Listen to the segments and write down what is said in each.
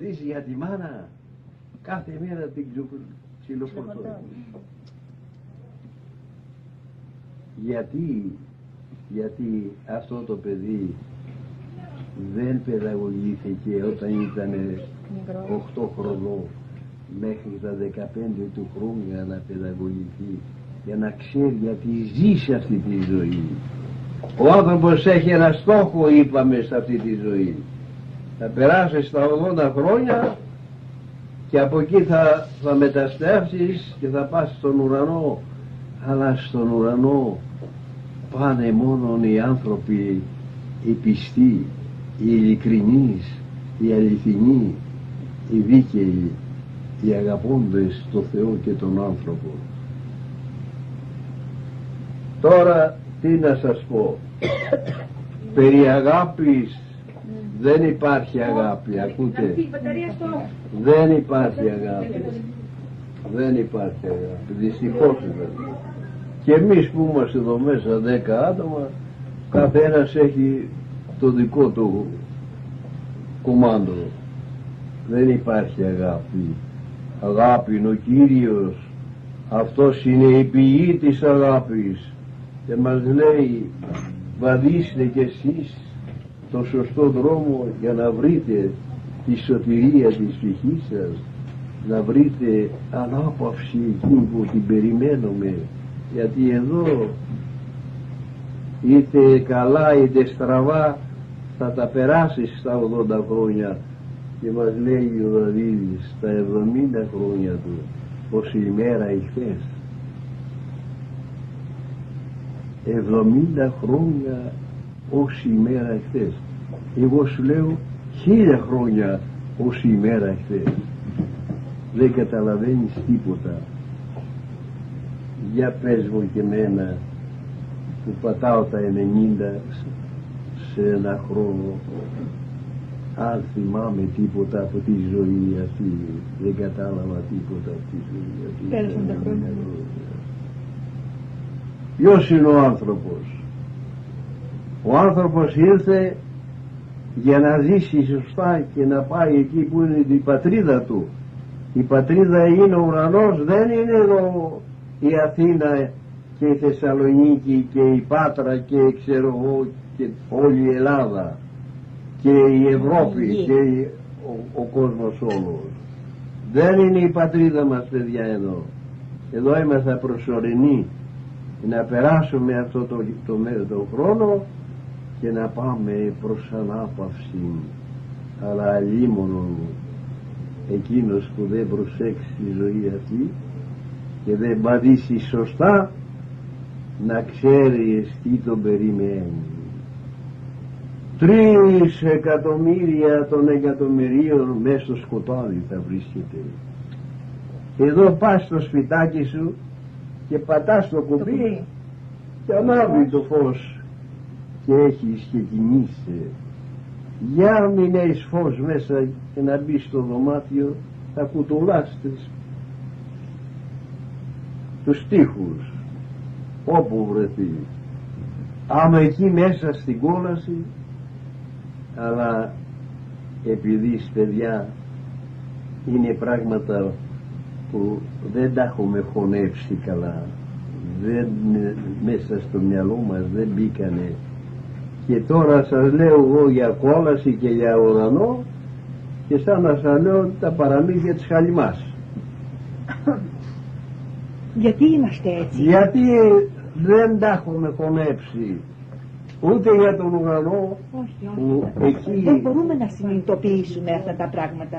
ρωτήσει για τη μάνα, κάθε μέρα την ξυλοφορτώνει. Γιατί αυτό το παιδί δεν παιδαγωγήθηκε όταν ήταν 8 χρονών μέχρι τα 15 του χρόνια να παιδαγωγηθεί, για να ξέρει γιατί ζει σε αυτή τη ζωή. Ο άνθρωπος έχει ένα στόχο, είπαμε, σε αυτή τη ζωή. Θα περάσει στα 80 χρόνια και από εκεί θα μεταστρέψεις και θα πας στον ουρανό. Αλλά στον ουρανό πάνε μόνο οι άνθρωποι οι πιστοί, οι ειλικρινείς, οι αληθινοί, οι δίκαιοι, οι αγαπώντες το Θεό και τον άνθρωπο. Τώρα τι να σας πω, περί αγάπης δεν υπάρχει αγάπη, ακούτε, δεν υπάρχει αγάπη, δεν υπάρχει αγάπη, δυστυχώς δηλαδή. Και εμείς που είμαστε εδώ μέσα 10 άτομα, καθένας έχει το δικό του κουμάντο. Δεν υπάρχει αγάπη. Αγάπη είναι ο Κύριος, αυτός είναι η πηγή της αγάπης και μας λέει βαδίστε κι εσείς το σωστό δρόμο για να βρείτε τη σωτηρία της ψυχής σας, να βρείτε ανάπαυση εκείνη που την περιμένουμε, γιατί εδώ είτε καλά είτε στραβά θα τα περάσεις στα 80 χρόνια. Και μας λέει ο Δαβίδης στα 70 χρόνια του πως η ημέρα εχθές. 70 χρόνια ως η ημέρα εχθές. Εγώ σου λέω 1000 χρόνια ως η ημέρα εχθές. Δεν καταλαβαίνεις τίποτα. Για πες μου και εμένα που πατάω τα 90 σε ένα χρόνο, αν θυμάμαι τίποτα από τη ζωή αυτή. Δεν κατάλαβα τίποτα από τη ζωή αυτή. Πέρασαν τα χρόνια. Ποιος είναι ο άνθρωπος? Ο άνθρωπος ήρθε για να ζήσει σωστά και να πάει εκεί που είναι η πατρίδα του. Η πατρίδα είναι ο ουρανός, δεν είναι εδώ η Αθήνα και η Θεσσαλονίκη και η Πάτρα και ξέρω εγώ και όλη η Ελλάδα και η Ευρώπη και ο κόσμος όλος. Δεν είναι η πατρίδα μας, παιδιά, εδώ. Εδώ είμαστε προσωρινοί, να περάσουμε αυτό το χρόνο και να πάμε προς ανάπαυση. Αλλά αλίμονο εκείνος που δεν προσέξει τη ζωή αυτή και δεν πατήσει σωστά, να ξέρει τι τον περιμένει. 3 εκατομμύρια των εκατομμυρίων μέσα στο σκοτάδι θα βρίσκεται. Εδώ πας στο σπιτάκι σου και πατάς το κουμπί και ανάβει το φως και έχεις και κινείσαι. Για μην έχεις φως μέσα και να μπεις στο δωμάτιο, θα κουτουλάς τους τοίχους όπου βρεθεί. Άμα εκεί μέσα στην κόλαση, αλλά επειδή παιδιά είναι πράγματα που δεν τα έχουμε χωνεύσει καλά, μέσα στο μυαλό μας δεν μπήκανε, και τώρα σας λέω εγώ για κόλαση και για ουρανό και σαν να σας λέω τα παραμύθια της Χαλιμάς. Γιατί είμαστε έτσι? Γιατί δεν τα έχουμε χωνέψει ούτε για τον ουρανό. Όχι. Δεν μπορούμε να συνειδητοποιήσουμε αυτά τα πράγματα.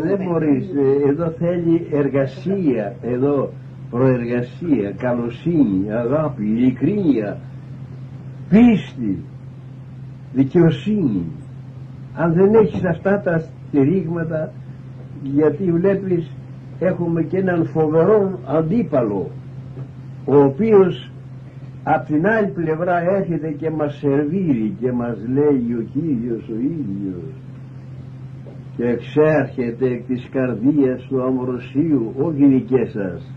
Δεν μπορείς. Εδώ θέλει εργασία, εδώ προεργασία, καλοσύνη, αγάπη, ειλικρίνεια, πίστη, δικαιοσύνη. Αν δεν έχεις αυτά τα στηρίγματα, γιατί βλέπεις έχουμε και έναν φοβερό αντίπαλο, ο οποίος απ' την άλλη πλευρά έρχεται και μας σερβίρει και μας λέει ο Κύριος ο ίδιος και εξέρχεται εκ της καρδίας του αμορροσίου, όχι δικές σας,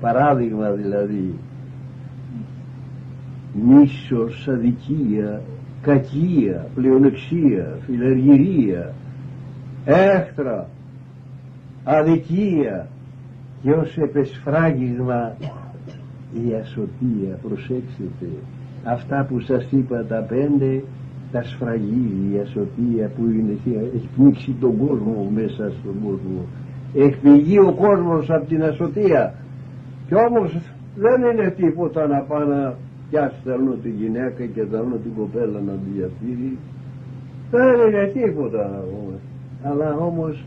παράδειγμα δηλαδή, μίσος, αδικία, κακία, πλεονεξία, φιλαργυρία, έχτρα, αδικία και ως επεσφράγισμα η ασωτεία. Προσέξτε, αυτά που σας είπα τα 5 τα σφραγίζει η ασωτεία που είναι, έχει πνίξει τον κόσμο μέσα στον κόσμο, εκπηγεί ο κόσμος από την ασωτεία. Κι όμως δεν είναι τίποτα να πάνε να πιάσει τη γυναίκα και την κοπέλα να τη διαφύγει, δεν είναι τίποτα. Αλλά όμως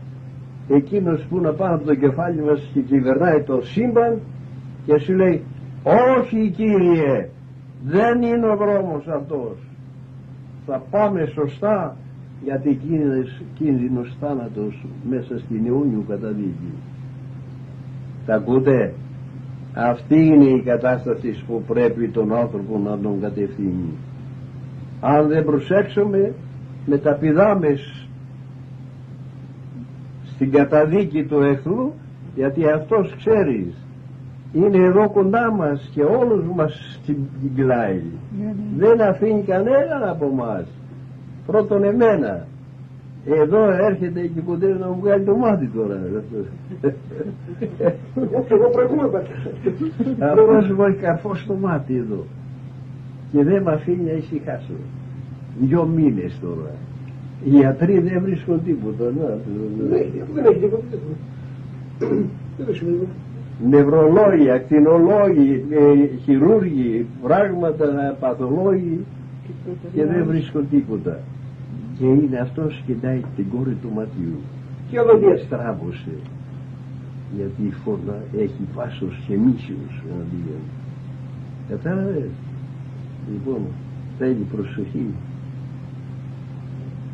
εκείνος που να πάνω από το κεφάλι μας και κυβερνάει το σύμπαν και σου λέει όχι Κύριε, δεν είναι ο δρόμος αυτός, θα πάμε σωστά, γιατί κίνδυνος θάνατος μέσα στην αιώνιου καταδίκη. Τα ακούτε? Αυτή είναι η κατάσταση που πρέπει τον άνθρωπο να τον κατευθύνει. Αν δεν προσέξουμε, μεταπηδάμε στην καταδίκη του εχθρού, γιατί αυτός, ξέρεις, είναι εδώ κοντά μας και όλους μας την πλάι. Δεν αφήνει κανέναν από μας. Πρώτον εμένα. Εδώ έρχεται και κοντεύει να μου βγάλει το μάτι τώρα. Εγώ προηγούμαι. Αυτός μου έχει καρφώσει το μάτι εδώ και δεν με αφήνει να ησυχάσω. 2 μήνες τώρα. Οι ιατροί δεν βρίσκουν τίποτα. Δεν έχει τίποτα. Νευρολόγοι, ακτινολόγοι, χειρούργοι, πράγματα, παθολόγοι και δεν βρίσκουν τίποτα. Και είναι αυτός, κοιτάει την κόρη του ματιού Και οδοντίας στράβωσε, γιατί η φόρνα έχει πάσος και μίσιος εναντίον. Κατάλαβες? Λοιπόν, θέλει προσοχή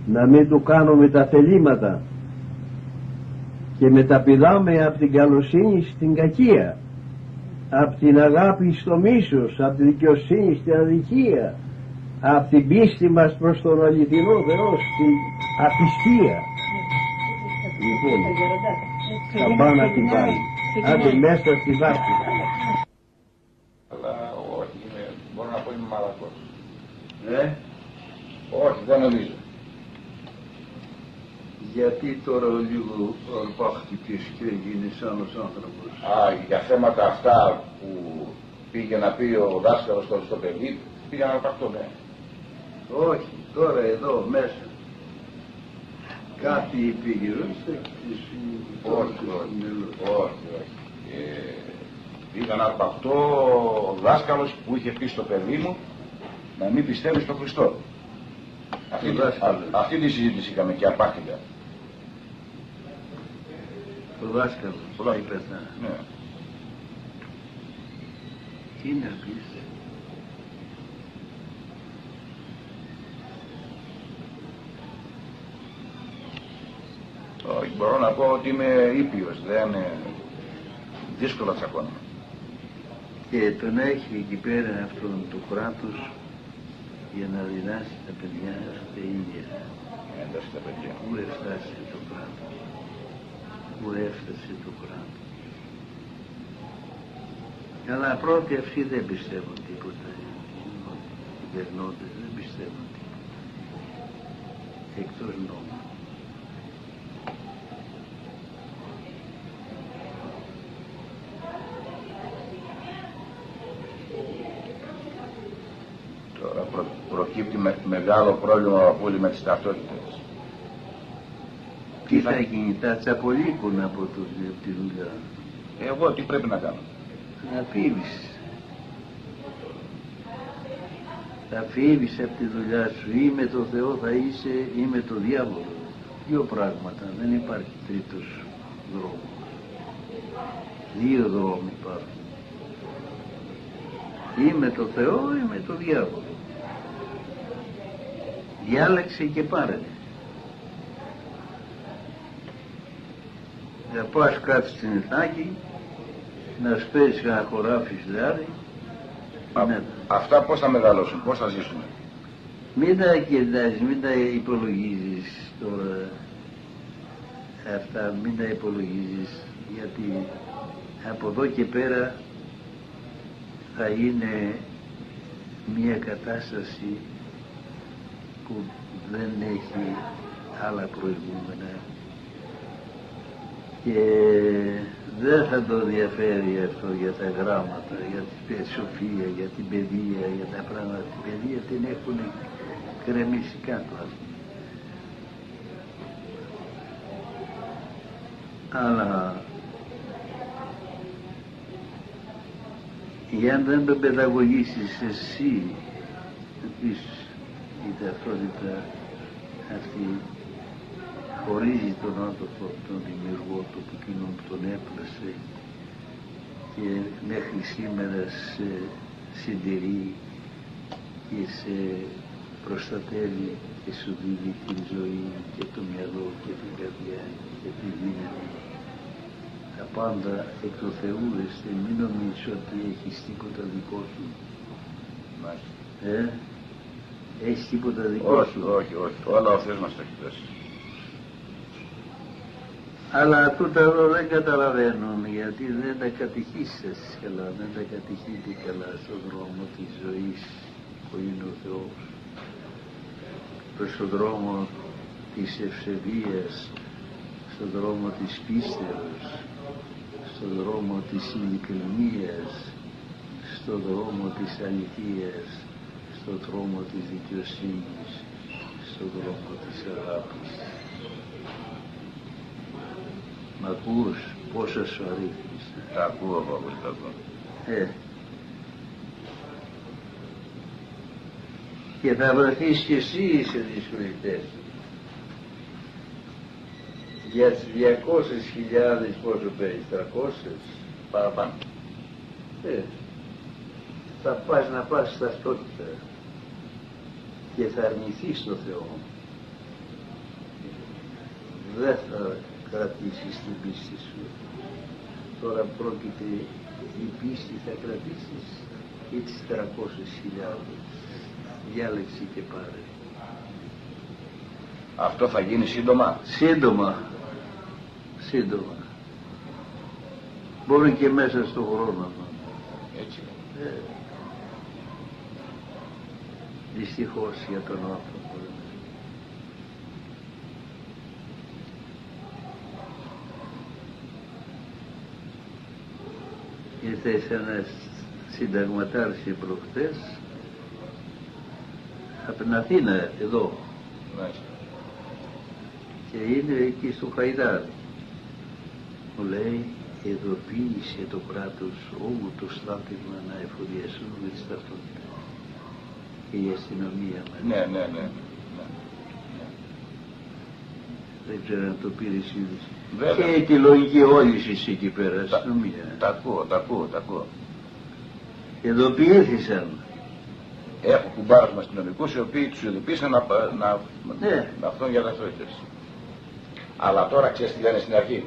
να μην του κάνουμε τα θελήματα και μεταπηδάμε από την καλοσύνη στην κακία, από την αγάπη στο μίσος, από τη δικαιοσύνη στην αδικία, από την πίστη μας προς τον αληθινό Θεό στην απιστία. Λοιπόν, θα πάω να την πάρει. Άντε μέσα στη βάση. Αλλά όχι, μπορώ να πω είμαι μαλακός. Όχι, δεν νομίζω. Γιατί τώρα λίγο αρπάχτηκες και έγινες άλλος άνθρωπος? Για θέματα αυτά που πήγε να πει ο δάσκαλος στο παιδί, πήγα να αρπαχτώ, ναι. Όχι, τώρα εδώ μέσα κάτι πήγε. Όχι. Πήγα να αρπαχτώ ο δάσκαλος που είχε πει στο παιδί μου να μην πιστεύει στον Χριστό. Αυτή τη συζήτηση είχαμε και αρπάχτηκα. Το δάσκαλο, πολλά είπες. Ναι. Τι να πεις? Όχι, μπορώ να πω ότι είμαι ήπιος, δεν είναι δύσκολα τσακώνω. Και τον έχει εκεί πέρα αυτόν το κράτος για να διδάσει τα παιδιά στα ίδια. Εντάξει τα παιδιά. Πού έφτασε το κράτος? Πού έφτασε το κράτος? Αλλά πρώτοι αυτοί δεν πιστεύουν τίποτα. Οι κυβερνώντες δεν πιστεύουν τίποτα. Εκτός νόμου. Τώρα προκύπτει μεγάλο πρόβλημα από όλοι με τις ταυτότητες. Τι θα γίνει, θα τσαπολίκουν από τη δουλειά. Εγώ τι πρέπει να κάνω? Να φύγεις. Θα φύγεις από τη δουλειά σου, ή με το Θεό θα είσαι ή με το διάβολο. 2 πράγματα, δεν υπάρχει τρίτος δρόμος. 2 δρόμοι υπάρχουν. Ή με το Θεό ή με το διάβολο. Διάλεξε και πάρε. Να πας κάτω στην Ιθάκη, να σπέσεις ένα χωράφι δηλαδή. Αυτά πώς θα μεγαλώσουν, πώς θα ζήσουμε? Μην τα κοιτάζεις, μην τα υπολογίζεις τώρα. Αυτά μην τα υπολογίζεις, γιατί από εδώ και πέρα θα είναι μια κατάσταση που δεν έχει άλλα προηγούμενα και δεν θα το ενδιαφέρει αυτό για τα γράμματα, για τη σοφία, για την παιδεία, για τα πράγματα. Την παιδεία την έχουν κρεμίσει κάτω. Αλλά αν δεν τον παιδαγωγήσεις εσύ, η ταυτότητα αυτή χωρίζει τον άνθρωπο, τον δημιουργό του, που εκείνον τον έπλασε και μέχρι σήμερα σε συντηρεί και σε προστατεύει και σου δίνει την ζωή και το μυαλό και την καρδιά και τη δύναμη. Τα πάντα εκ του Θεού είστε, μην νομίζεις ότι έχεις τίποτα δικό σου. Έχεις τίποτα δικό σου. Όχι, όλα ο Θεός μας το έχει δώσει. Αλλά τούτα εδώ δεν καταλαβαίνουν, γιατί δεν τα κατηχήσες καλά, δεν τα κατηχείτε καλά στον δρόμο της ζωής που είναι ο Θεός, στον δρόμο της ευσεβίας, στον δρόμο της πίστεως, στον δρόμο της ειλικρινίας, στον δρόμο της αληθείας, στον δρόμο της δικαιοσύνης, στον δρόμο της αγάπης. Μ' ακούς πόσα σου αρρύθμισα. Τα ακούω εγώ, τα ακούω. Και θα βρεθείς και εσύ σε δυσκολίες. Για τις 200.000 πόσο παίρνεις, 300 παραπάνω. Θα πας να πας στα ταυτότητα και θα αρνηθείς το Θεό. Δεν θα κρατήσεις την πίστη σου. Τώρα πρόκειται η πίστη θα κρατήσεις ή τις 300.000. Διάλεξε και πάρε. Αυτό θα γίνει σύντομα. Σύντομα. Μπορεί και μέσα στον χρόνο. Έτσι. Δυστυχώς για τον άνθρωπο. Ήρθε ένας συνταγματάρχης προχτές από την Αθήνα εδώ. Μάλιστα. Και είναι εκεί στο Χαϊδάρι. Μου λέει, ειδοποίησε το κράτος όλο το στράτευμα να εφοδιαστούν με τις ταυτότητες. Και η αστυνομία μας. Ναι. Δεν ξέρω αν το πήρες ήδη. Βέβαια. Και τη λογική όλης εσύ εκεί πέρα, αστυνομία. Τα ακούω. Ειδοποιήθησαν. Έχω κουμπάρους με αστυνομικούς οι οποίοι τους ειδοποίησαν να αυτόν για ταυτότητες. Αλλά τώρα ξέρεις τι λένε στην αρχή.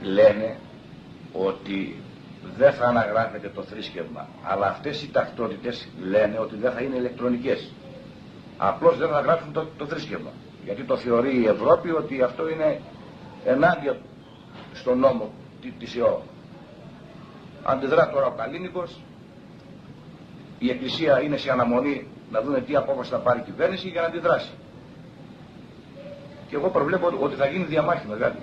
Λένε ότι δεν θα αναγράφεται το θρήσκευμα, αλλά αυτές οι ταυτότητες λένε ότι δεν θα είναι ηλεκτρονικές. Απλώς δεν θα γράψουν το θρήσκευμα. Γιατί το θεωρεί η Ευρώπη ότι αυτό είναι ενάντια στον νόμο της ΕΟ. Αντιδρά τώρα ο Καλίνικος, η Εκκλησία είναι σε αναμονή να δουν τι απόφαση θα πάρει η κυβέρνηση για να αντιδράσει. Και εγώ προβλέπω ότι θα γίνει διαμάχη μεγάλη.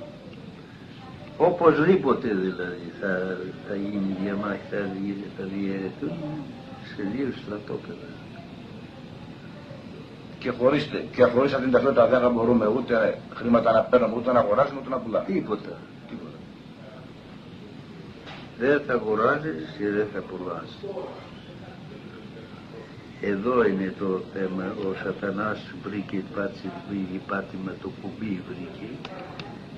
Οπωσδήποτε δηλαδή θα γίνει διαμάχη, θα διαιρεθούν σε δύο στρατόπεδα. Και χωρίς αυτήν την ταυτότητα δεν θα μπορούμε ούτε χρήματα να παίρνουμε, ούτε να αγοράζουμε, ούτε να πουλάμε. Τίποτα. Δεν θα αγοράζεις και δεν θα πουλάς. Εδώ είναι το θέμα. Ο σατανάς βρήκε πάτημα, το κουμπί βρήκε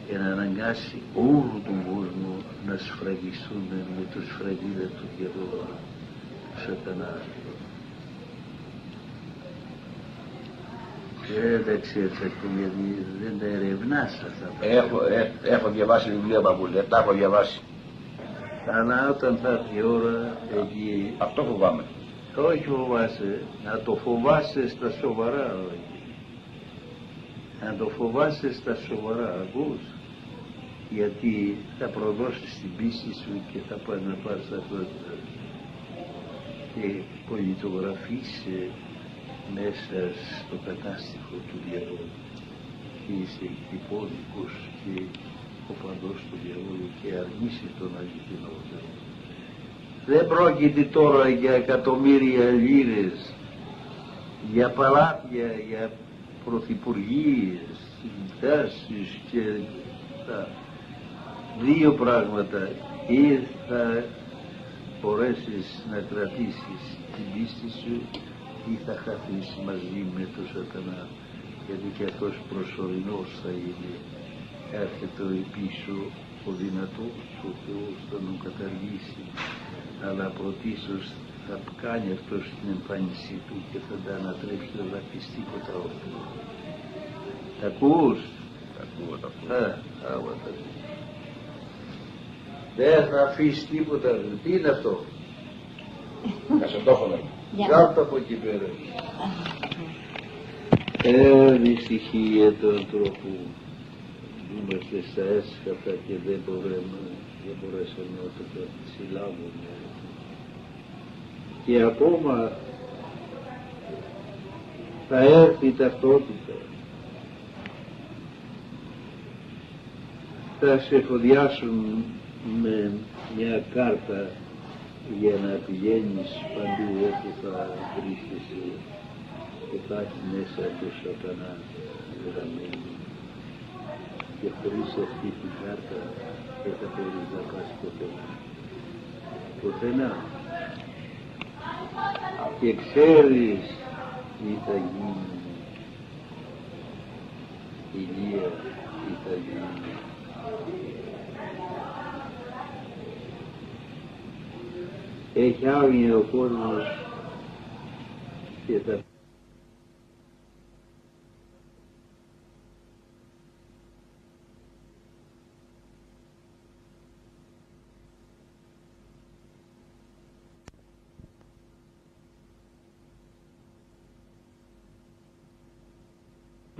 για να αναγκάσει όλο τον κόσμο να σφραγιστούν με το σφραγίδα του διαβόλου του σατανά. Δεν τα ξέρεις ακόμη, γιατί δεν τα ερευνάς αυτά. Έχω διαβάσει βιβλία, μπαμπούλια, τα έχω διαβάσει. Αλλά όταν θα έρθει η ώρα εκεί... Αυτό φοβάμαι. Όχι φοβάσαι, να το φοβάσαι στα σοβαρά, όχι. Να το φοβάσαι στα σοβαρά, ακούς. Γιατί θα προδώσεις την πίστη σου και θα πας να πάρεις τα πρώτα. Και πολιτογραφείς μέσα στο κατάστοιχο του διαβόλου. Και είσαι υπόδικος και ο παντός του διαβόλου και αρνήσει τον αληθινό Θεό. Δεν πρόκειται τώρα για εκατομμύρια λίρες, για παλάτια, για πρωθυπουργίες, συντάσεις και τα δύο πράγματα. Ή θα μπορέσεις να κρατήσεις την πίστη σου ή θα χαθείς μαζί με τον σατανά, γιατί και αυτός προσωρινός θα είναι. Έρχεται πίσω ο δυνατός ο Θεός θα τον καταργήσει, αλλά πρωτίστως θα κάνει αυτός την εμφάνισή του και θα τα ανατρέψει, δεν θα πεις τίποτα όχι. Τα ακούς? Τα ακούω. Άμα τα ακούς. Δεν θα αφήσει τίποτα. Τι είναι αυτό? Κασετόφωνο. Κάτω από εκεί πέρα. Δυστυχία του ανθρώπου. Είμαστε στα έσχατα και δεν μπορέσαμε να το συλλάβουμε. Και ακόμα θα έρθει η ταυτότητα. Θα σε εφοδιάσουν με μια κάρτα για να πηγαίνεις παντού όπου θα βρίσκεσαι και θα έχει μέσα το σατανά γραμμένο. Και χωρίς αυτή την κάρτα δεν θα μπορείς να πας πουθενά. Και ξέρεις τι θα γίνει. Ηλία, τι θα γίνει. Έχει άγνοια ο κόσμος και θα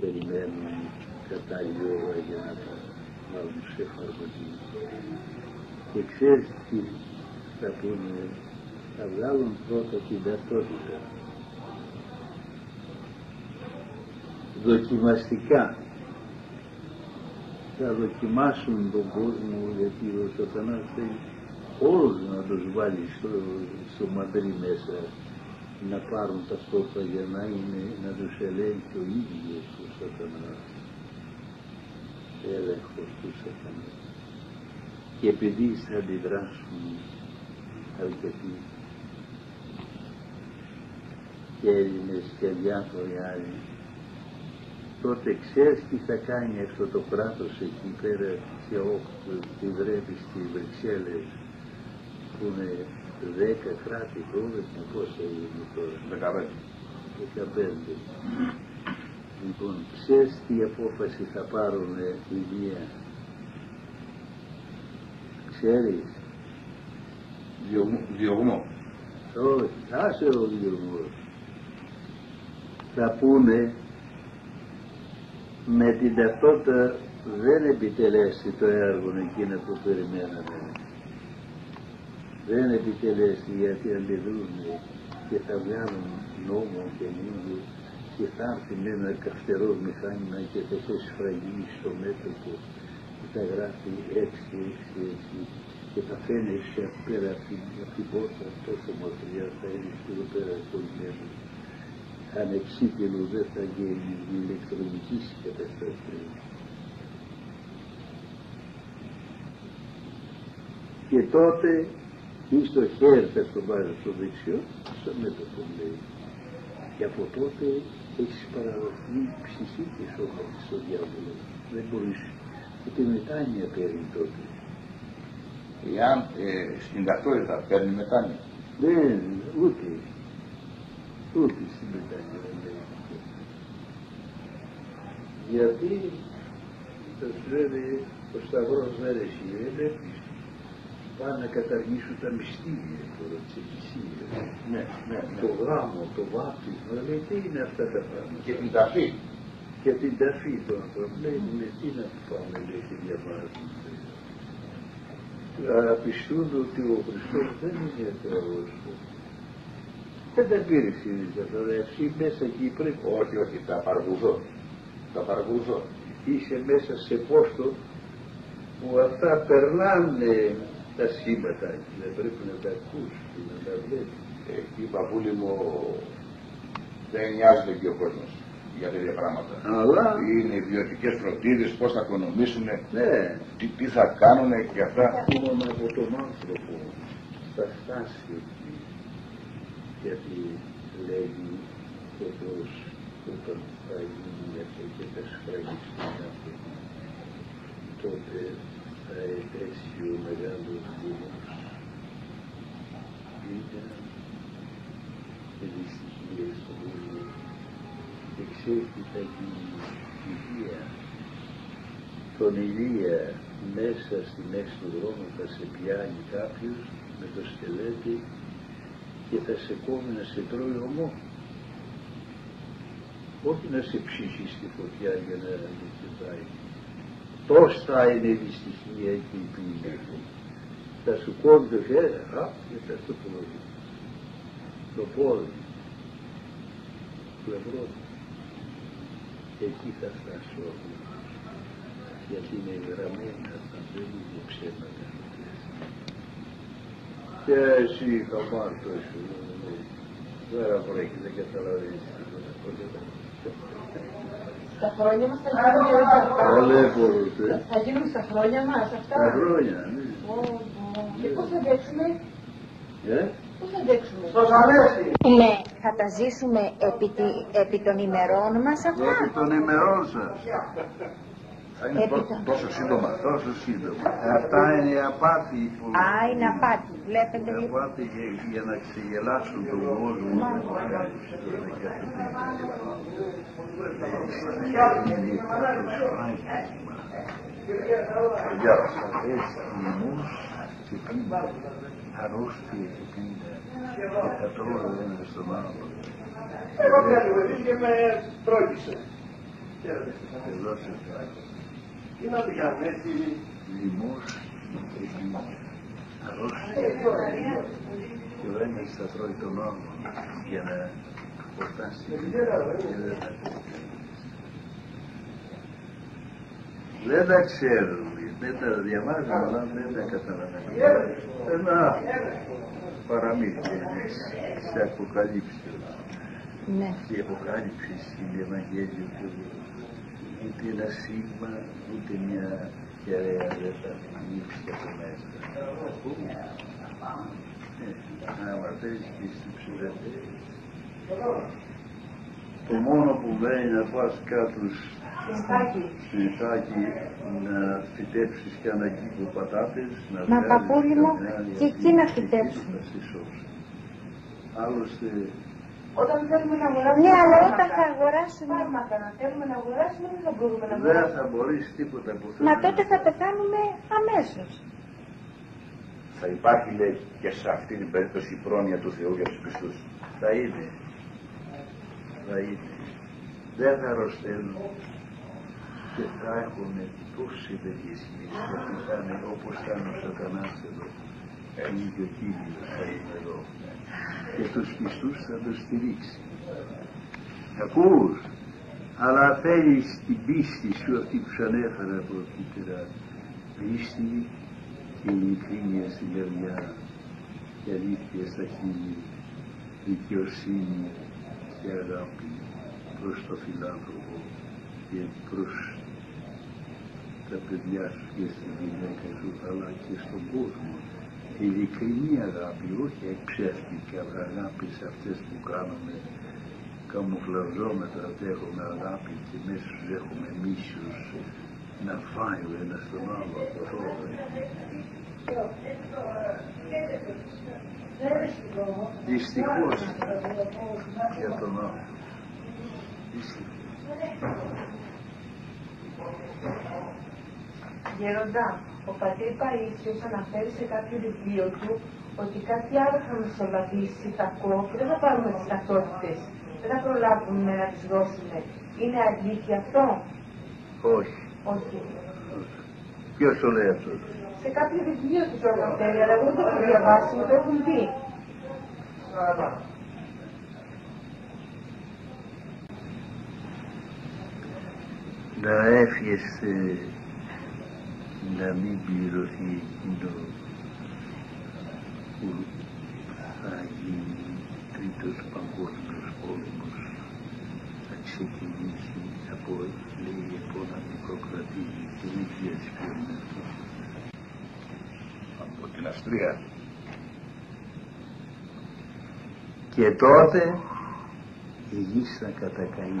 περιμένουν κατάλληλη ώρα για να τα βάλουν σε εφαρμογή. Και ξέρεις τι θα πούνε, θα βγάλουν πρώτα την ταυτότητα. Δοκιμαστικά. Θα δοκιμάσουν τον κόσμο, γιατί ο σατανάς θέλει όλους να τους βάλει στο μαντρί μέσα, να πάρουν ταυτότητα για να τους ελέγχει ο ίδιος ο σατανάς. Έλεγχος του σατανά. Και επειδή θα αντιδράσουν αρκετοί και Έλληνες και διάφοροι άλλοι, τότε ξέρεις τι θα κάνει αυτό το κράτος εκεί πέρα και όπου τη βρέπει στις Βρυξέλλες που είναι 10 κράτη, 12, πόσα είναι τώρα, 15. Λοιπόν, ξέρεις τι απόφαση θα πάρουν η Δία? Ξέρεις? Διωγμό. Όχι, άσε ο διωγμός. Θα πούνε με την ταυτότητα δεν επιτελέσει το έργο εκείνο που περιμέναμε. Δεν επιτελέσει γιατί αντιδρούν και θα βγάλουν νόμο και λίγο και θα έρθει με ένα καυτερό μηχάνημα και θα σε σφραγεί στο μέτωπο και θα γράφει 6 και θα φαίνεσαι πέρα από την πόρτα τόσο μακριά, θα είναι εδώ πέρα κολλημένο. Ανεξίτηλο δεν θα γίνει η ηλεκτρονική καταστασία. Και τότε ή στο χέρι θα στο βάζει στο δεξιό, στο μέτωπο λέει. Και από τότε έχεις παραδοθεί ψυχή και σώμα στο διάβολο. Δεν μπορείς, ούτε μετάνοια παίρνει τότε. Εάν στην ταυτότητα παίρνει μετάνοια. Δεν, ούτε στην μετάνοια δεν λέει. Γιατί θα σου λένε ο Σταυρός δεν έχει, πάνε να καταργήσουν τα μυστήρια τώρα της Εκκλησίας. Ναι. Το γάμο, το βάπτισμα, λέει τι είναι αυτά τα πράγματα. Και την ταφή. Και την ταφή των ανθρώπων, λέει τι να πάμε, λέει και διαβάζουν. Απιστούν ότι ο Χριστός δεν είναι Θεός. Δεν τα πήρε ΣΥΡΙΖΑ τώρα, εσύ μέσα εκεί πρέπει. Όχι, τα παρακολουθώ. Είσαι μέσα σε πόστο που αυτά περνάνε τα σχήματα και δεν πρέπει να τα ακούσει και να τα βλέπει. Εκεί, παππούλη μου, δεν νοιάζεται και ο κόσμος για τέτοια πράγματα. Αλλά είναι ιδιωτικές φροντίδες, πώς θα οικονομήσουν, ναι, τι θα κάνουν και αυτά. μόνο από τον άνθρωπο θα φτάσει εκεί, γιατί λέγει ο Θεός όταν θα γίνει αυτό και θα σφραγιστεί άνθρωπο, τότε θα επέσει ο μεγάλος Δήμος. Είναι δυστυχία στον κόσμο και ξέρει τι θα γίνει η Ηλία. Τον Ηλία μέσα στη μέση του δρόμου θα σε πιάνει κάποιος με το σκελέτι και θα σε κόβει να σε τρώει ομό. Όχι να σε ψήσει στη φωτιά για να σε πάει. Τόσο θα είναι η δυστυχία και η πίνη. Θα σου κόβει το χέρι, και θα στο πόδι. Το πόδι. Πλευρό. Εκεί θα φτάσω. Γιατί είναι γραμμένα, θα δεν είναι ψέματα. Και εσύ θα μάθω σου. Τώρα βρέχει, δεν καταλαβαίνεις τίποτα. Τα χρόνια μας θα γίνουν Όλα μπορούσε. Θα γίνουν στα χρόνια μας αυτά. Τα χρόνια, ναι. Και πώς θα αντέξουμε. Πώς θα αντέξουμε. Ναι, θα τα ζήσουμε επί των ημερών μας αυτά. Επί των ημερών σας. Θα είναι τόσο σύντομα. Τόσο σύντομα. Αυτά είναι η απάτη που... Α, είναι απάτη. Βλέπετε Η λοιπόν. απάτη για να ξεγελάσουν τον κόσμο. Γεια σας. Λοιμούς και πίνε. Αρρώστια και πίνε. Και τα τρώω ένα στον άλλο. Εγώ καλύβω, και με πρόκεισε. Εδώ σε φάει. Τι να το κάνουμε, έτσι. Λοιμούς και πίνε. Αρρώστια και ο ένας θα τρώει τον άλλο για να φορτάσει. Δεν τα ξέρουμε, δεν τα διαβάζουμε, αλλά δεν τα καταλαβαίνουμε. Ένα παραμύθι σε αποκαλύψεις. Ναι. Η αποκάλυψη στην Ευαγγέλιο του ούτε ένα σήμα, ούτε μια κεραία δεν θα ανοίξει από μέσα. Άμα θες και στην ψηφιακή. Το μόνο που βαίνει να πας κάτω στην Ιθάκη να φυτέψεις και ένα κύκλο πατάτες, Μα παππούλη μου, και εκεί να φυτέψουν. Άλλωστε, Όταν θέλουμε να αγοράσουμε. Ναι, αλλά όταν θα αγοράσουμε. Φάρμακα να θέλουμε να αγοράσουμε, δεν θα μπορούμε να δεν αγοράσουμε. θα μπορείς τίποτα που Μα τότε θα πεθάνουμε αμέσως. Θα υπάρχει, λέει, και σε αυτή την περίπτωση η πρόνοια του Θεού για τους πιστούς. θα είναι. Θα είναι. Δεν θα αρρωσταίνουν και θα έχουν τόση ευεργεσίες γιατί θα είναι όπως θα είναι ο σατανάς εδώ. Και ο Κύριος θα είναι εδώ. Και τους πιστούς θα το στηρίξει. Ακούς, αλλά θέλεις την πίστη σου αυτή που σου ανέφερα από πέρα. Πίστη και ειλικρίνεια στην καρδιά και αλήθεια στα χείλη, δικαιοσύνη και αγάπη προς το φιλάνθρωπο και προς τα παιδιά σου και στη γυναίκα σου αλλά και στον κόσμο. Ειλικρινή αγάπη, όχι ψεύτικα αγάπη σε αυτές που κάνουμε καμουφλαζόμετρα ότι έχουμε αγάπη και μέσα τους έχουμε μίσους να φάει ο ένας τον άλλο από τώρα. Δυστυχώς για τον άλλο. Δυστυχώς. Γέροντα, ο πατήρ Παΐσιος αναφέρει σε κάποιο βιβλίο του ότι κάτι άλλο θα μεσολαβήσει τα και δεν θα πάρουμε τις ταυτότητες. Δεν θα προλάβουμε να τις δώσουμε. Είναι αλήθεια αυτό? Όχι. Όχι. Ποιος το λέει αυτό? Σε κάποιο βιβλίο του το αναφέρει, αλλά εγώ δεν το έχω διαβάσει, μου το έχουν πει. Να εύχεστε να μην πληρωθεί εκείνο που θα γίνει τρίτος παγκόσμιος πόλεμος, θα ξεκινήσει από, λέει, από ένα μικρό κρατήδι και δεν ξέρει ποιο είναι αυτό. Από την Αυστρία. Και τότε η γη θα κατακαεί.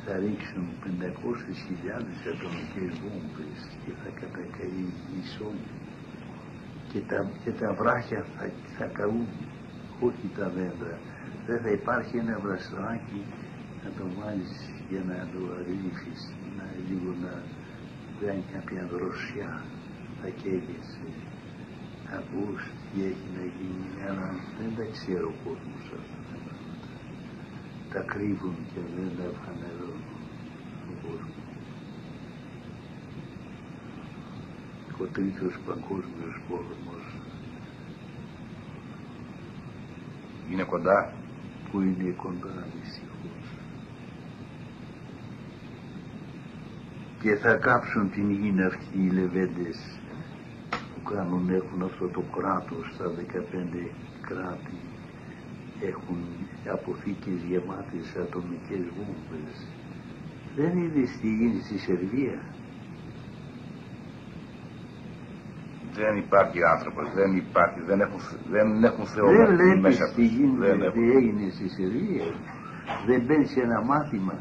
Θα ρίξουν 500.000 ατομικές βόμβες και θα κατακαεί η γη όλη. Και τα βράχια θα καούν, όχι τα δέντρα. Δεν θα υπάρχει ένα βραστράκι να το βάλεις για να το αρρύφεις, λίγο να κάνει κάποια δροσιά. Θα καίγεσαι. Θα πούς τι έχει να γίνει, αλλά δεν τα ξέρει ο κόσμος αυτά τα πράγματα. Τα κρύβουν και δεν τα φανερώνουν στον κόσμο. Ο τρίτος παγκόσμιος πόλεμος Είναι κοντά. που είναι κοντά δυστυχώς. Και θα κάψουν την γη αυτοί οι λεβέντες που έχουν αυτό το κράτος, τα 15 κράτη έχουν αποθήκες γεμάτες ατομικές βόμβες. Δεν είδες τι γίνει στη Σερβία? Δεν υπάρχει άνθρωπος, δεν υπάρχει, δεν έχουν Θεό Δεν βλέπεις μέσα τι τους. γίνεται, τι έγινε στη Σερβία? Δεν παίρνεις ένα μάθημα?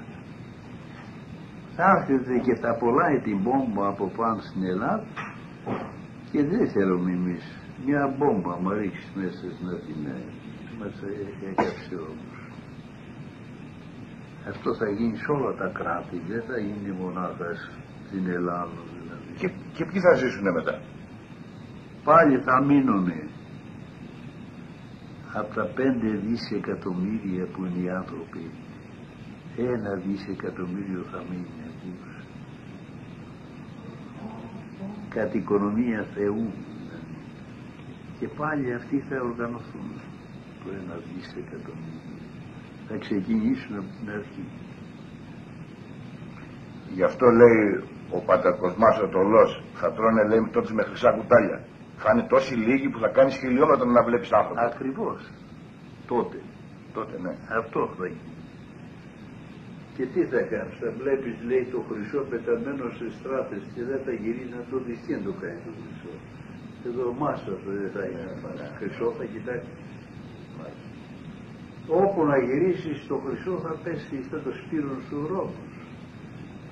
Θα έρχεται και θα πουλάει την μπόμπα από πάνω στην Ελλάδα και δεν θέλουμε εμείς μια μπόμπα μα ρίξεις μέσα στην Αθήνα. Μας έκαψε όμως. Αυτό θα γίνει σε όλα τα κράτη, δεν θα γίνει μονάχα στην Ελλάδα δηλαδή. Και ποιοι θα ζήσουνε μετά? Πάλι θα μείνουνε από τα 5 δισεκατομμύρια που είναι οι άνθρωποι, 1 δισεκατομμύριο θα μείνει αυτούς. Κατ' οικονομία Θεού δηλαδή. Και πάλι αυτοί θα οργανωθούν το 1 δισεκατομμύριο. Θα ξεκινήσουν από την αρχή. Γι' αυτό λέει ο Πατακοσμάς ο Τολός, θα τρώνε λέει τότε με χρυσά κουτάλια. Θα είναι τόσοι λίγοι που θα κάνεις χιλιόμετρα να βλέπεις άνθρωπο. Ακριβώς. Τότε. Τότε ναι. Αυτό θα γίνει. Και τι θα κάνεις? Θα βλέπεις λέει το χρυσό πεταμένο σε στράτες και δεν θα γυρίσει να το δεις. Τι να το κάνει το χρυσό? Εδώ μάσα δεν θα είναι. Χρυσό θα κοιτάξει. Όπου να γυρίσεις το χρυσό θα πέσει στα το σπύρον σου ρόμος.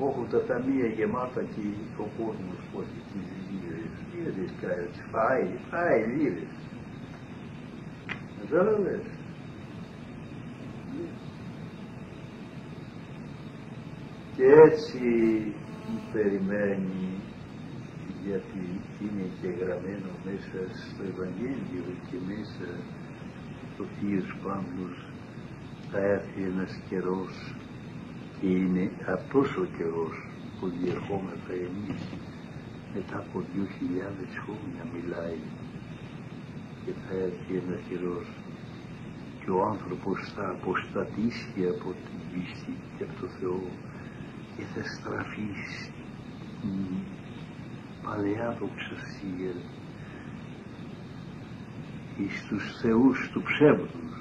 Όπου τα ταμεία γεμάτα και ο κόσμος που έχει τις λίρες κάρες, φάει λίρες. Κατάλαβες? Και έτσι περιμένει, γιατί είναι και γραμμένο μέσα στο Ευαγγέλιο και μέσα στο Θείος Παύλος, θα έρθει ένας καιρός και είναι αυτός ο καιρός που διερχόμεθα εμείς μετά από 2.000 χρόνια μιλάει, και θα έρθει ένας καιρός και ο άνθρωπος θα αποστατήσει από την πίστη και από το Θεό και θα στραφεί στην παλαιά δοξασία στους θεούς του ψεύδους,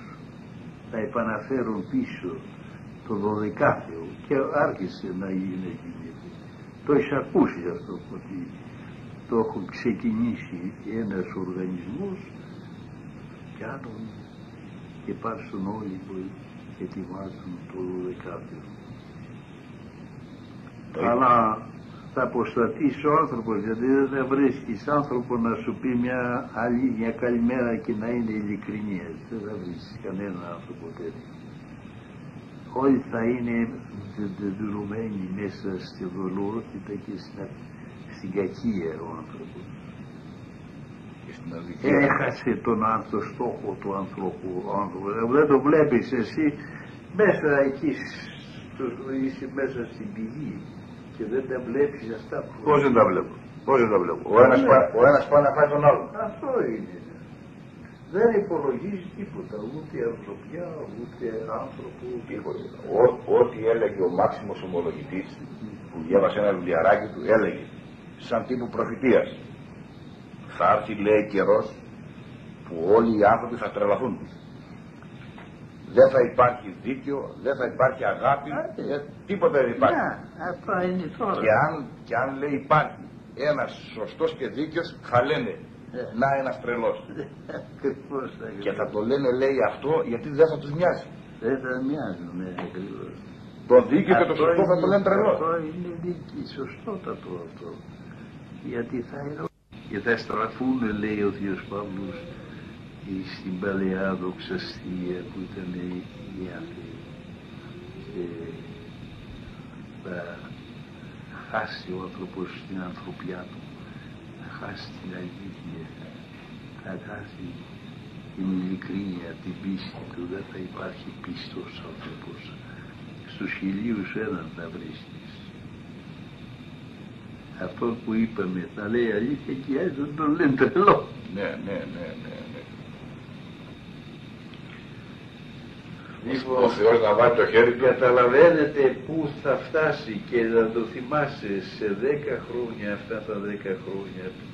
θα επαναφέρουν πίσω το 12ο και άρχισε να γίνεται. Το έχεις ακούσει αυτό, ότι το έχουν ξεκινήσει ένας οργανισμός, πιάνουν και πάρσουν όλοι που ετοιμάζουν το 12ο. Αλλά θα αποσταθείς ο άνθρωπος, γιατί δεν θα βρίσκεις άνθρωπο να σου πει μια καλημέρα και να είναι ειλικρινίας. Δεν θα βρίσκεις κανέναν άνθρωπο τέτοιο. Όλοι θα είναι δεδουλωμένοι μέσα στη δολότητα και στην κακία ο άνθρωπος. Έχασε τον στόχο του ανθρώπου. Δεν το βλέπεις εσύ μέσα εκεί, είσαι μέσα στην πηγή και δεν τα βλέπεις αυτά που... Πώς δεν τα βλέπω? Ο ένας πάει να φάει τον άλλο. Αυτό είναι. Δεν υπολογίζει τίποτα, ούτε ανθρωπιά, ούτε άνθρωπο, τίποτα. Ό,τι έλεγε ο Μάξιμος Ομολογητής, που διάβασε ένα βιβλιαράκι του, έλεγε σαν τύπου προφητείας. Θα έρθει, λέει, καιρός που όλοι οι άνθρωποι θα τρελαθούν. Δεν θα υπάρχει δίκαιο, δεν θα υπάρχει αγάπη, τίποτα δεν υπάρχει. Αυτό είναι τώρα. Και αν λέει υπάρχει ένας σωστός και δίκαιος, θα λένε να ένας τρελός. Και θα το λένε, λέει, αυτό γιατί δεν θα τους μοιάζει. Δεν θα μοιάζουν, ακριβώς. Το δίκαιο και το σωστό θα το λένε τρελό. Αυτό είναι δίκαιο, σωστότατο αυτό. Γιατί θα στραφούν, λέει ο Θείος Παύλος, στην παλαιά δοξαστία που ήταν οι άνθρωποι, και θα χάσει ο άνθρωπος την ανθρωπιά του, θα χάσει την αλήθεια, θα χάσει την ειλικρίνεια, την πίστη του, δεν θα υπάρχει πίστος άνθρωπος. Στους 1001 θα βρίσκεις. Αυτό που είπαμε, θα λέει αλήθεια και οι άλλοι τον λένε τρελό. Ναι. Ο Θεός να βάλει το χέρι του. Καταλαβαίνετε πού θα φτάσει και να το θυμάσαι σε 10 χρόνια, αυτά τα 10 χρόνια που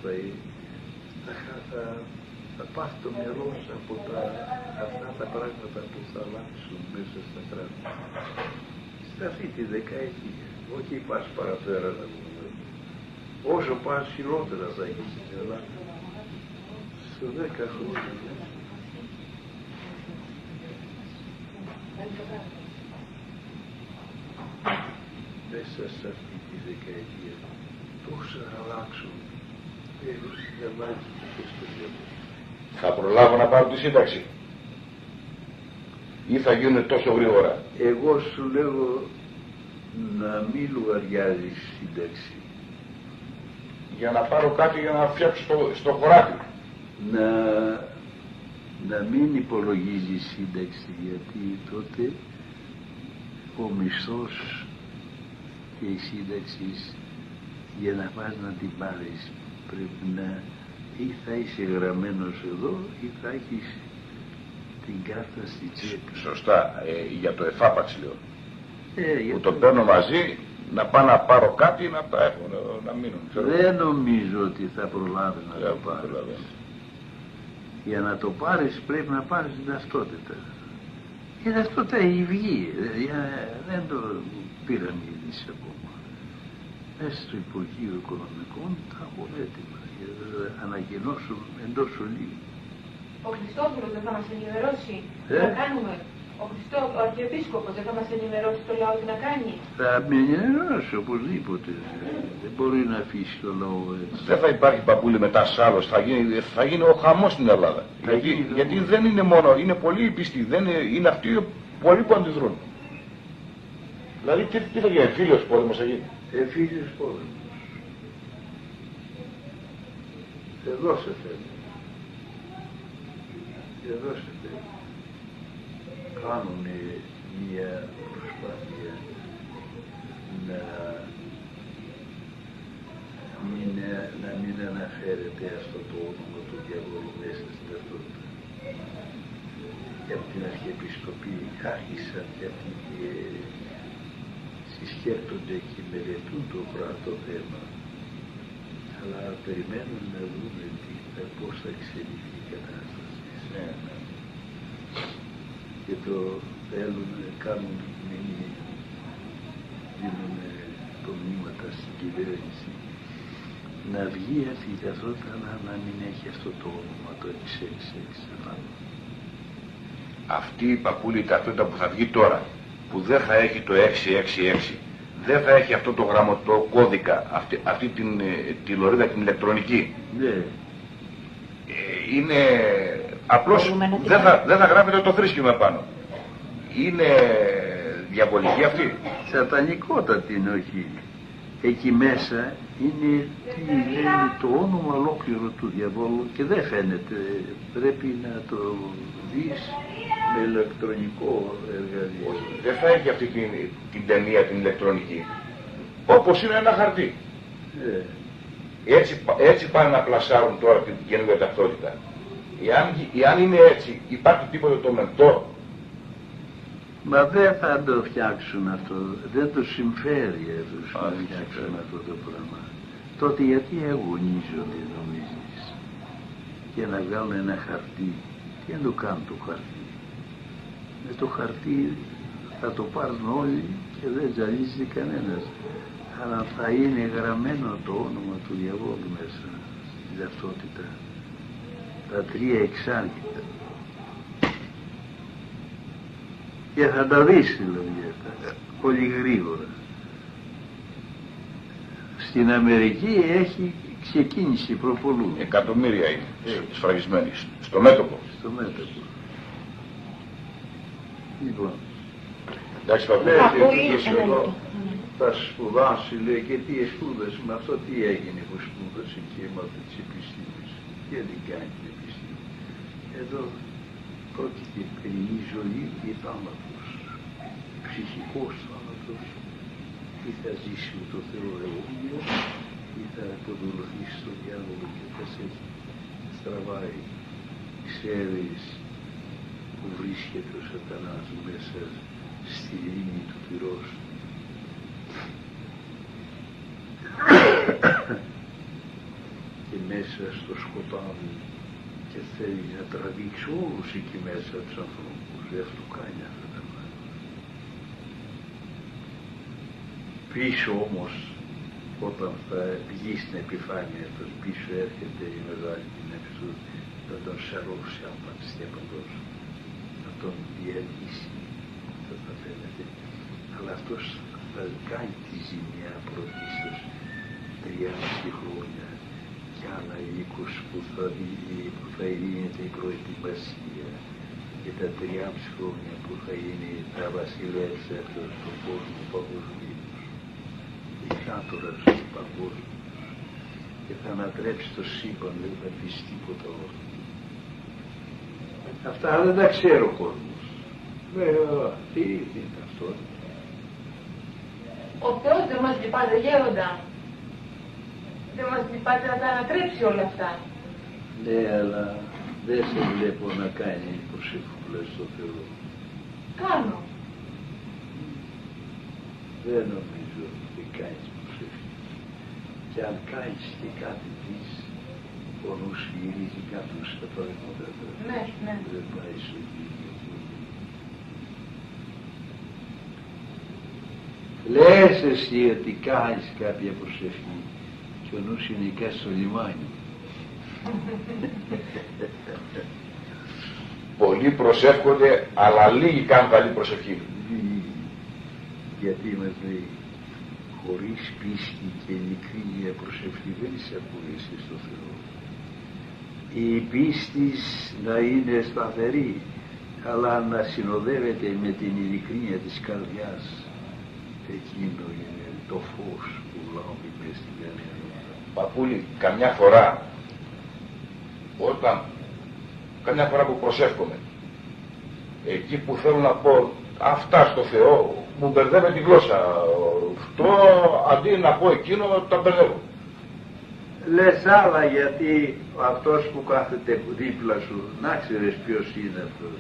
θα πάθει το μυαλό σου από αυτά τα πράγματα που θα αλλάξουν μέσα στα κράτη. Σε αυτή τη δεκαετία, όχι πας παραπέρα να πούμε. Όσο πας χειρότερα θα έχεις στην Ελλάδα. Σε 10 χρόνια. Μέσα σε αυτή τη δεκαετία τόσα αλλάξουν, δεν βάζει και στο διαβόλιο. Θα προλάβω να πάρω τη σύνταξη ή θα γίνουν τόσο γρήγορα? Εγώ σου λέω να μην λογαριάζεις σύνταξη. Για να πάρω κάτι για να φτιάξω στο χωράφι. Να μην υπολογίζεις σύνταξη, γιατί τότε ο μισθός και η σύνταξη για να πας να την πάρεις πρέπει να ή θα είσαι γραμμένος εδώ ή θα έχεις την κάρτα στη τσέπη. Σωστά, για το εφάπαξ λέω. Που το παίρνω μαζί, να πάω να πάρω κάτι να τα έχω, να μείνουν. Δεν νομίζω ότι θα προλάβει να το πάρεις. Για να το πάρεις πρέπει να πάρεις την ταυτότητα. Η ταυτότητα έχει βγει, δεν το πήραμε εμείς ακόμα. Μέσα στο Υπουργείο Οικονομικών τα έχουν έτοιμα για να ανακοινώσουν εντός ολίγου. Ο Χριστόφυλλος δεν θα μας ενημερώσει τι να κάνουμε? Ο Αρχιεπίσκοπος δεν θα μας ενημερώσει το λαό τι να κάνει? Θα με ενημερώσει οπωσδήποτε. Δεν μπορεί να αφήσει το λαό έτσι. Δεν θα υπάρχει παππούλη μετά σ' θα γίνει ο χαμός στην Ελλάδα. Γιατί δεν είναι μόνο, είναι πολλοί οι πιστοί, είναι αυτοί πολλοί που αντιδρούν. Δηλαδή τι θα γίνει, φίλος πόλεμος θα γίνει? Φίλος πόλεμος. Εδώ σε θέλει. Εδώ σε θέλει. Κάνουν μια προσπάθεια να μην αναφέρεται αυτό το όνομα του διαβόλου μέσα στην ταυτότητα. Και από την Αρχιεπισκοπή άρχισαν γιατί συσκέπτονται και μελετούν το θέμα, αλλά περιμένουν να δούμε πώς θα εξελιχθεί η κατάσταση. Και το θέλουν να κάνουν μηνύματα, δίνουν μηνύματα στην κυβέρνηση να βγει αυτή η ταυτότητα να μην έχει αυτό το όνομα, το 666. Αυτή η παππούλη ταυτότητα που θα βγει τώρα, που δεν θα έχει το 666, δεν θα έχει αυτό το γραμματό κώδικα, αυτή τη λωρίδα την ηλεκτρονική. Ναι. Είναι απλώς, δεν θα γράφεται το θρήσκευμα πάνω. Είναι διαβολική αυτή. Σατανικότατη είναι, όχι. Εκεί μέσα είναι το όνομα ολόκληρο του διαβόλου και δεν φαίνεται. Πρέπει να το δεις με ηλεκτρονικό εργαλείο. Δεν θα έχει αυτή την ταινία την ηλεκτρονική. Όπως είναι ένα χαρτί. Έτσι πάνε να πλασάρουν τώρα την καινούργια ταυτότητα. Εάν είναι έτσι, υπάρχει τίποτα το μεντό? Μα δεν θα το φτιάξουν αυτό. Δεν το συμφέρει να φτιάξουν αυτό το πράγμα. τότε γιατί αγωνίζονται νομίζεις και να βγάλουν ένα χαρτί? Τι να το κάνουν το χαρτί? Με το χαρτί θα το πάρουν όλοι και δεν ζαλίζει κανένας, αλλά θα είναι γραμμένο το όνομα του διαβόλου μέσα στην ταυτότητα, τα 3 εξάρτητα, και θα τα δεις δηλαδή αυτά πολύ γρήγορα. Στην Αμερική έχει ξεκίνηση προπολού. Εκατομμύρια είναι σφραγισμένοι στο μέτωπο. Στο μέτωπο. Λοιπόν, εντάξει, εδώ θα σπουδάσει, λέει, και τι σπούδασε, με αυτό τι έγινε που σπούδασε και έμαθε τις επιστήμες? Και δεν κάνει την επιστήμη. Εδώ πρόκειται περί η ζωή και θάνατος, ψυχικός θάνατος. Ή θα ζήσει με το Θεό αιώνιο, ή θα αποδολωθήσει στον διάβολο και θα σε στραβάει. Ξέρεις που βρίσκεται ο σατανάς μέσα στη λίμνη του πυρός? Και μέσα στο σκοτάδι, και θέλει να τραβήξει όλους εκεί μέσα τους ανθρώπους. Δεν αυτό κάνει αυτά τα πράγματα. Πίσω όμως, όταν θα βγει στην επιφάνεια, τον πίσω έρχεται η μεγάλη την έξω, θα τον σαρώσει άπανστη απαντός, να τον διαλύσει, θα φαίνεται. Αλλά αυτός θα κάνει τη ζημιά πρωτίστως 30 χρόνια και άλλα 20 που θα γίνεται η προετοιμασία, και τα 3,5 χρόνια που θα είναι τα βασιλεύς αυτός στον κόσμο παγκοσμίως, δικτάτορας του παγκόσμιου, και θα ανατρέψει το σύμπαν, δεν θα πεις τίποτα όλο. Αυτά δεν τα ξέρω ο κόσμος. Βέβαια, τι είναι αυτό? Ο Θεός δεν μας λυπάται, γέροντα? Δεν μας λυπάται να τα ανατρέψει όλα αυτά? Ναι, αλλά δεν σε βλέπω να κάνει προσευχούλα στο Θεό. Κάνω. Δεν νομίζω ότι κάνεις προσευχή. Και αν κάνεις και κάτι της, ο νους γυρίζει κάτω στα πράγματα. Ναι, ναι. Δεν πάει στο ίδιο. Λες εσύ ότι κάνεις κάποια προσευχή και ο νους είναι κάτω στο λιμάνι. Πολλοί προσεύχονται, αλλά λίγοι κάνουν καλή προσευχή. Γιατί μας λέει, χωρίς πίστη και ειλικρίνεια προσευχή δεν εισακούγεσαι στο Θεό. Η πίστη να είναι σταθερή, αλλά να συνοδεύεται με την ειλικρίνεια της καρδιάς. Εκείνο είναι το φως που λάβει μες στην καρδιά. Παππούλη, καμιά φορά που προσεύχομαι, εκεί που θέλω να πω αυτά στο Θεό, μου μπερδεύει τη γλώσσα. Αυτό αντί να πω εκείνο, τα μπερδεύω. Λες άλλα, γιατί αυτός που κάθεται δίπλα σου, να ξέρεις ποιος είναι αυτός.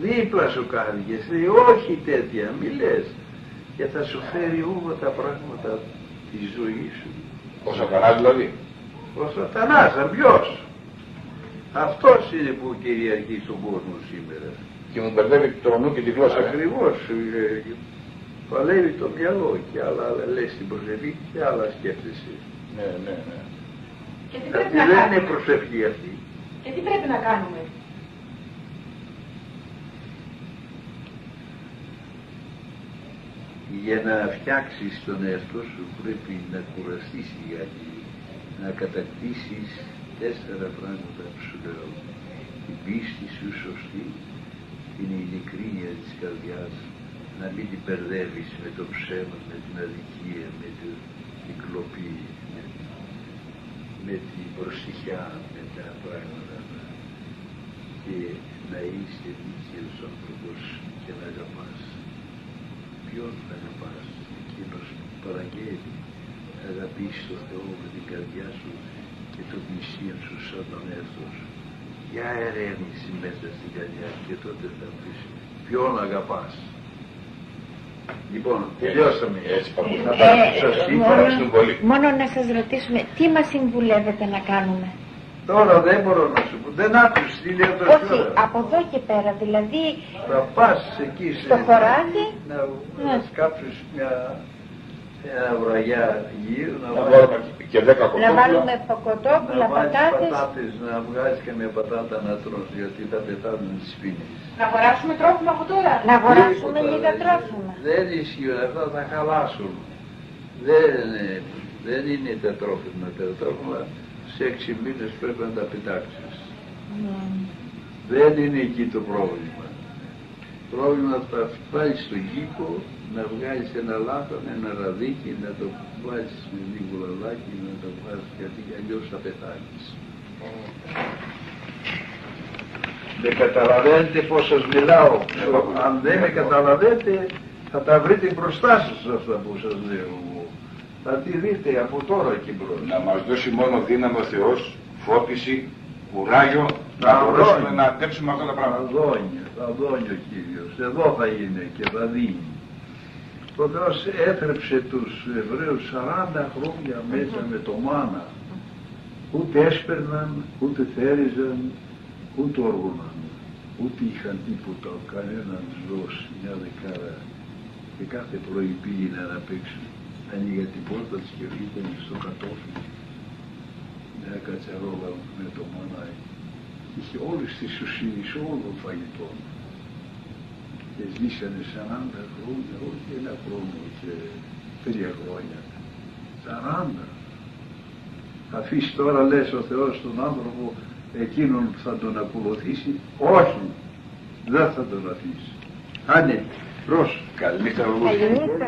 Δίπλα σου κάθεται, λέει όχι τέτοια, μη λες, και θα σου φέρει όλα τα πράγματα της ζωής σου. Ο Σατανάς δηλαδή? Ο Σατανάς, ποιος? Αυτός είναι που κυριαρχεί στον κόσμο σήμερα. Και μου μπερδεύει το νου και τη γλώσσα. Ακριβώς. Παλεύει το μυαλό και άλλα λες την προσευχή και άλλα σκέφτεσαι. Ναι, ναι, ναι. Και τι πρέπει Δεν να κάνουμε? είναι προσευχή αυτή. Και τι πρέπει να κάνουμε? Για να φτιάξεις τον εαυτό σου πρέπει να κουραστείς λιγάκι, να κατακτήσεις 4 πράγματα που σου λέω. Την πίστη σου σωστή, την ειλικρίνεια της καρδιάς, να μην την μπερδεύεις με το ψέμα, με την αδικία, με την κλοπή, με την προστιχιά, με τα πράγματα, και να είσαι δίκαιος άνθρωπος και να αγαπάς. Ποιον θα αγαπάς? Εκείνος που παραγγέλει, να αγαπήσεις τον Θεό με την καρδιά σου και το πλησίον σου σαν τον εαυτό σου. Για ερεύνηση μέσα στην καρδιά και τότε θα πεις ποιον αγαπάς. Λοιπόν, τελειώσαμε. Έτσι, παππού. Σας ευχαριστούμε πολύ. Μόνο να σας ρωτήσουμε, τι μας συμβουλεύετε να κάνουμε? Τώρα δεν μπορώ να σου πω. Δεν άκουσες τι λέει το Όχι, από εδώ και πέρα, δηλαδή θα πας εκεί στο χωράφι, να σκάψεις ένα βραγιά γύρω, Να βάλουμε και 10 να κοτόπουλα. βάλουμε κοτόπουλα, να βάλεις πατάτες. πατάτες, να βγάλεις και μια πατάτα να τρως, γιατί θα πετάνουν τις πίνες. Να αγοράσουμε τρόφιμα από τώρα. Να αγοράσουμε Τίποτα, λίγα δεν- τρόφιμα. Δεν ισχύουν, αυτά θα χαλάσουν. Δεν είναι τα τρόφιμα. Τα τρόφιμα σε 6 μήνες πρέπει να τα πετάξεις. Δεν είναι εκεί το πρόβλημα. Το πρόβλημα θα βάλεις στον κήπο, να βγάλεις ένα λάθον, ένα ραδίκι, να το βάλεις με λίγο λαδάκι, να το βγάλεις, γιατί αλλιώς θα πεθάνεις. Με καταλαβαίνετε πώς σας μιλάω? Αν δεν με καταλαβαίνετε θα τα βρείτε μπροστά σας αυτά που σας λέω. Θα τη δείτε από τώρα και μπρος. Να μας δώσει μόνο δύναμη ο Θεός, φώτιση, κουράγιο, να μπορέσουμε να αντέξουμε αυτά τα πράγματα. Θα δώνει ο Κύριος. Εδώ θα είναι και θα δίνει. Ο Θεός έθρεψε τους Εβραίους 40 χρόνια μέσα με το μάνα. Ούτε έσπερναν, ούτε θέριζαν, ούτε όργωναν. Ούτε είχαν τίποτα, κανέναν ζώο, μια δεκάρα. Και κάθε πρωί πήγαινε να παίξουν. Άνοιγε την πόρτα της και βγήκαν στο κατόφλι. Μια κατσαρόλα με το μανάι. Είχε όλες τις ουσίες, όλων των φαγητών. Και ζήσανε 40 χρόνια, όχι ένα χρόνο και 3 χρόνια. 40. Θα αφήσει τώρα, λες, ο Θεός τον άνθρωπο εκείνον που θα τον ακολουθήσει? Όχι, δεν θα τον αφήσει. Άντε, προς. Καληνύχτα, Καληνύχτα.